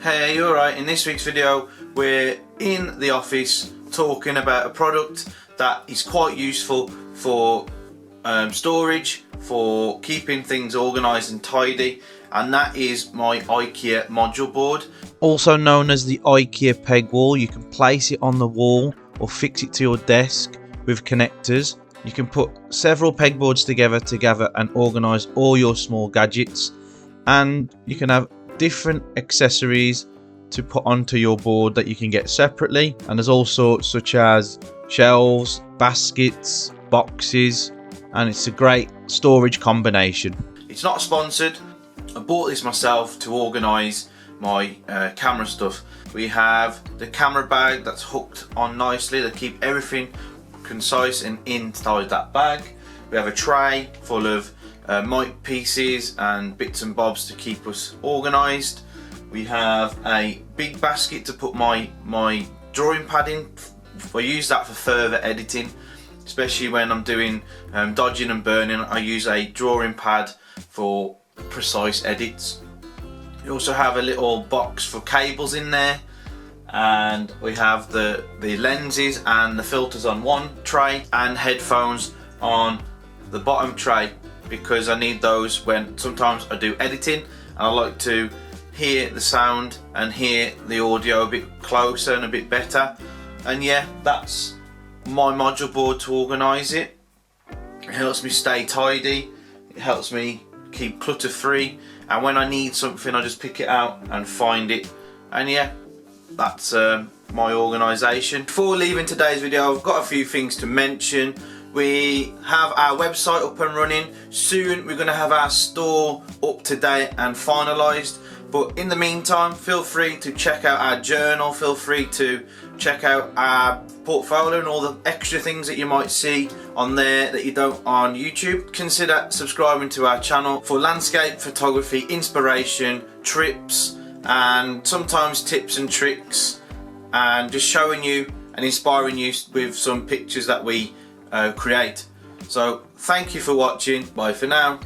Hey, you alright? In this week's video we're in the office talking about a product that is quite useful for storage, for keeping things organised and tidy, and that is my IKEA module board. Also known as the IKEA peg wall. You can place it on the wall or fix it to your desk with connectors. You can put several pegboards together and organise all your small gadgets, and you can have different accessories to put onto your board that you can get separately, and there's all sorts such as shelves, baskets, boxes, and it's a great storage combination. It's not sponsored. I bought this myself to organise my camera stuff. We have the camera bag that's hooked on nicely to keep everything concise and inside that bag. We have a tray full of mic pieces and bits and bobs to keep us organised. We have a big basket to put my drawing pad in. I use that for further editing, especially when I'm doing dodging and burning. I use a drawing pad for precise edits. We also have a little box for cables in there, and we have the lenses and the filters on one tray and headphones on the bottom tray, because I need those when sometimes I do editing and I like to hear the sound and hear the audio a bit closer and a bit better. And yeah, that's my module board to organise it. It helps me stay tidy, it helps me keep clutter free, and when I need something I just pick it out and find it. And yeah, that's my organisation. Before leaving today's video, I've got a few things to mention. We have our website up and running. Soon we're going to have our store up to date and finalised. But in the meantime, feel free to check out our journal, feel free to check out our portfolio and all the extra things that you might see on there that you don't on YouTube. Consider subscribing to our channel for landscape photography, inspiration, trips, and sometimes tips and tricks, and just showing you and inspiring you with some pictures that we create. So thank you for watching. Bye for now.